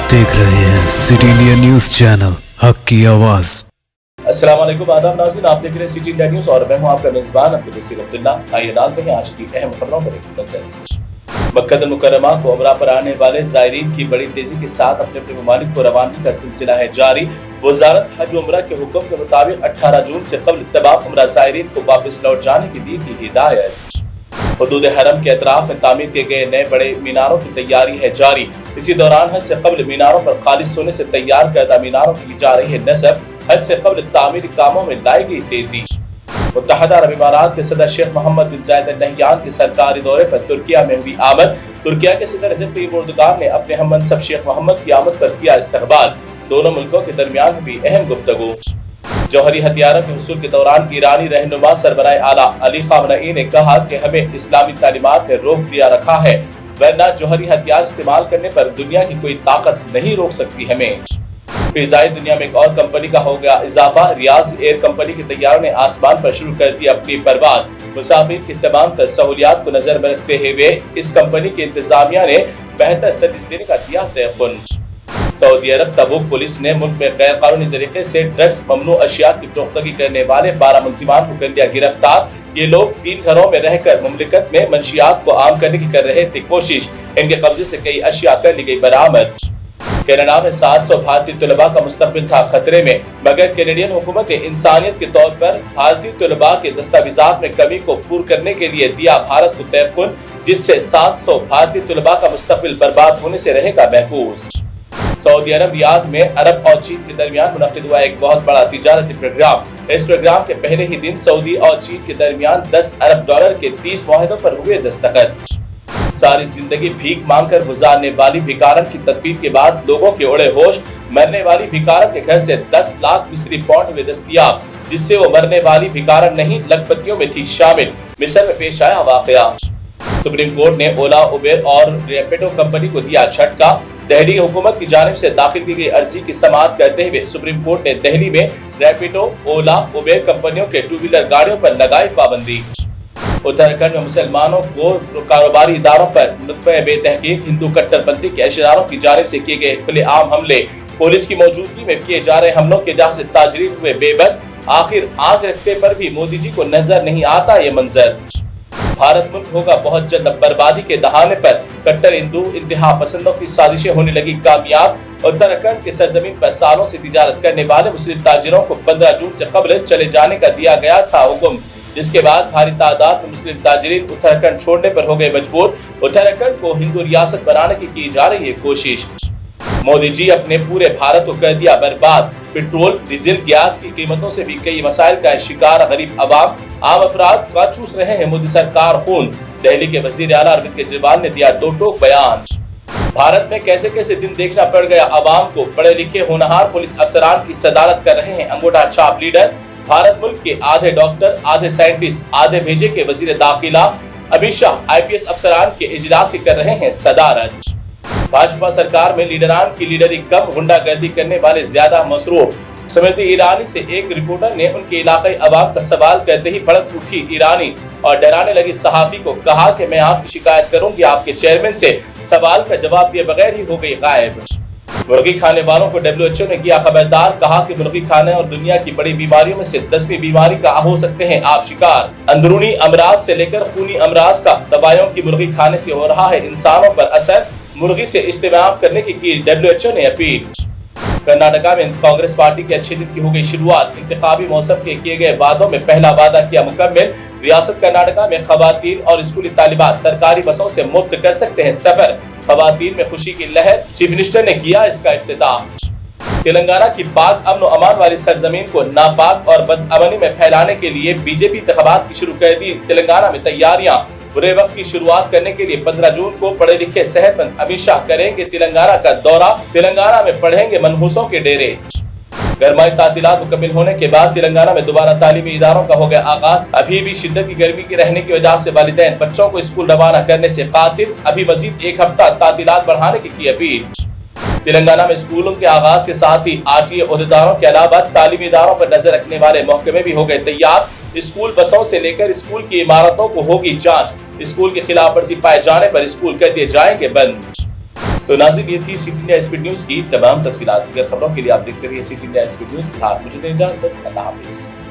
आप देख रहे हैं सिटी इंडिया न्यूज चैनल हक की आवाज। अस्सलाम वालेकुम, आदाब नाज़रीन, आप देख रहे हैं सिटी इंडिया न्यूज और मैं हूं आपका मेजबान अब्दुल नसीर अब्दुल्ला। आइए डालते हैं आज की अहम खबरों पर एक नजर। मक्का अल मुकर्रमा को उमरा पर आने वाले ज़ायरीन की बड़ी तेजी के साथ अपने अपने ममालिक को रवानगी का सिलसिला है जारी। वज़ारत हज उमरा के हुक्म के मुताबिक 18 जून से कबल तमाम उमरा ज़ायरीन को वापस लौट जाने की दी थी हिदायत। हुदूद हरम के अतराफ में तामीर किए गए नए बड़े मीनारों की तैयारी है जारी। इसी दौरान हज से कबल मीनारों पर खालिस सोने से तैयार करदा मीनारों की जा रही है नस्ब। हज से कबल तामीरी कामों में लाई गई तेजी। मुत्तहदा अरब इमारात के सदर शेख मोहम्मद बिन जायद अल नहयान के सरकारी दौरे पर तुर्किया में हुई आमद। तुर्किया के सदर रजब तय्यिब एर्दोगान ने अपने हम मनसब शेख मोहम्मद की आमद पर किया इस्तकबाल। दोनों मुल्कों के दरमियान हुई अहम गुफ्तगू। जौहरी हथियारों के हुसूल के दौरान ईरानी रहनुमा सरबराह आला अली खामनई ने कहा कि हमें इस्लामी तालीमात में रोक दिया रखा है, वरना जौहरी हथियार इस्तेमाल करने पर दुनिया की कोई ताकत नहीं रोक सकती हमें। फिजाई दुनिया में एक और कंपनी का हो गया इजाफा। रियाज एयर कंपनी के तैयारों ने आसमान पर शुरू कर दी अपनी परवाज। मुसाफिर की तमाम तर सहूलियात को नजर में रखते हुए इस कंपनी की इंतजामिया ने बेहतर सर्विस देने का दिया तयक़ुन। सऊदी अरब तबूक पुलिस ने मुल्क में गैर कानूनी तरीके से ड्रग्स ममनू अशिया की फरोख्तगी करने वाले 12 मुलजिमान को कर लिया गिरफ्तार। ये लोग 3 घरों में रहकर मुमलिकत में मंशियात को आम करने की कर रहे थे कोशिश। इनके कब्जे से कई अशिया कर ली गई बरामद। कनाडा में 700 भारतीय तलबा का मुस्तकबिल था खतरे में, मगर कैनेडियन हुकूमत ने इंसानियत के तौर पर भारतीय तलबा के दस्तावेजात में कमी को पूरा करने के लिए दिया भारत को तयक़ुन, जिससे 700 भारतीय तलबा का मुस्तकबिल बर्बाद होने से रहेगा महफूज। सऊदी अरब रियाद में अरब और चीन के दरमियान मुनक़िद हुआ एक बहुत बड़ा तिजारती प्रोग्राम। इस प्रोग्राम के पहले ही दिन सऊदी और चीन के दरमियान 10 अरब डॉलर के 30 मुआहदों पर हुए दस्तखत। सारी जिंदगी भीख मांगकर गुजारने वाली भिकारन की तकफीर के बाद लोगों के उड़े होश। मरने वाली भिकारन के घर से 10 लाख मिस्री पौंड हुए दस्तयाब, जिससे वो मरने वाली भिकारन नहीं लखपतियों में थी शामिल। मिस्र में पेश आया वाकया। सुप्रीम कोर्ट ने ओला, उबेर और रैपिडो कंपनी को दिया झटका। दिल्ली हुकूमत की जानिब से दाखिल की गई अर्जी की समाअत करते हुए सुप्रीम कोर्ट ने दिल्ली में रैपिडो, ओला, उबेर कंपनियों के 2 व्हीलर गाड़ियों पर लगाई पाबंदी। उत्तराखंड में मुसलमानों को कारोबारी इदारों पर नुत्फ़े बेतहकीक हिंदू कट्टरपंथी के अशरारों की जानिब से किए गए खुलेआम हमले। पुलिस की मौजूदगी में किए जा रहे हमलों के वजह से ताजरीन हुए बेबस। आखिर आग रखते पर भी मोदी जी को नजर नहीं आता ये मंजर। भारत मुल्क होगा बहुत जल्द बर्बादी के दहाने पर। कट्टर हिंदू इंतहा पसंदों की साजिशें होने लगी कामयाब। उत्तराखंड के सरजमीन पर सालों से तिजारत करने वाले मुस्लिम ताजिरों को 15 जून से कबल चले जाने का दिया गया था हुक्म, जिसके बाद भारी तादाद में मुस्लिम ताजिरीन उत्तराखंड छोड़ने पर हो गए मजबूर। उत्तराखंड को हिंदू रियासत बनाने की जा रही है कोशिश। मोदी जी अपने पूरे भारत को कर दिया बर्बाद। पेट्रोल, डीजल, गैस की कीमतों से भी कई मसाइल का शिकार गरीब आवाम। आम अफराद का चूस रहे हैं मोदी सरकार खून। दिल्ली के वजीर आला अरविंद केजरीवाल ने दिया दो टोक बयान। भारत में कैसे कैसे दिन देखना पड़ गया आवाम को। पढ़े लिखे होनहार पुलिस अफसरान की सदारत कर रहे हैं अंगूठा छाप लीडर। भारत मुल्क के आधे डॉक्टर, आधे साइंटिस्ट, आधे भेजे के वजीर दाखिला अमित शाह IPS अफसरान के इजलास की कर रहे हैं सदारत। भाजपा सरकार में लीडरान की लीडरी कम, गुंडागर्दी करने वाले ज्यादा मसरूफ। स्मृति ईरानी से एक रिपोर्टर ने उनके इलाकाई अवाम का सवाल करते ही भड़क उठी ईरानी और डराने लगी सहाफी को। कहा कि मैं आपकी शिकायत करूंगी आपके चेयरमैन से। सवाल का जवाब दिए बगैर ही हो गई गायब। मुर्गी खाने वालों को WHO ने किया खबरदार। कहा कि मुर्गी खाने और दुनिया की बड़ी बीमारियों में से 10वीं बीमारी का हो सकते हैं आप शिकार। अंदरूनी अमराज से लेकर खूनी अमराज का दवाइयों की मुर्गी खाने से हो रहा है इंसानों पर असर। मुर्गी से इस्तेमाल करने की WHO ने अपील। कर्नाटका में कांग्रेस पार्टी के अच्छे दिन की हो गई शुरुआत। इंतखाबी मौसम के किए गए वादों में पहला वादा किया मुकम्मल। रियासत कर्नाटका में खवातीन और स्कूली तालिबात सरकारी बसों से मुफ्त कर सकते हैं सफर। खवातीन में खुशी की लहर, चीफ मिनिस्टर ने किया इसका इफ्तिताह। तेलंगाना की पाक अमन और अमान वाली सरजमीन को नापाक और बदअमनी में फैलाने के लिए बीजेपी इंतखाबात की शुरू कर दी। तेलंगाना में तैयारियां। बुरे वक्त की शुरुआत करने के लिए 15 जून को पढ़े लिखे सेहतमंद अमित शाह करेंगे तेलंगाना का दौरा। तेलंगाना में पढ़ेंगे मनहूसों के डेरे। गर्माई तातीलात मुकम्मल होने के बाद तेलंगाना में दोबारा तालीमी इदारों का हो गया आगाज। अभी भी शिद्दत की गर्मी की रहने की वजह से वालिदैन बच्चों को स्कूल रवाना करने से कासिर। अभी मजीद 1 हफ्ता तातीलात बढ़ाने की अपील। तेलंगाना में स्कूलों के आगाज के साथ ही RTA ओहदेदारों के अलावा तालीमी इदारों पर नजर रखने वाले महकमे भी हो गए तैयार। स्कूल बसों से लेकर स्कूल की इमारतों को होगी जांच। स्कूल की खिलाफ वर्जी पाए जाने पर स्कूल कर दिए जाएंगे बंद। तो नाज़रीन ये थी सिटी इंडिया स्पीड न्यूज की तमाम तफसीलात। अगर खबरों के लिए आप देखते रहिए सिटी इंडिया स्पीड न्यूज। फिलहाल मुझे दें इजाजत, अल्लाह हाफिज।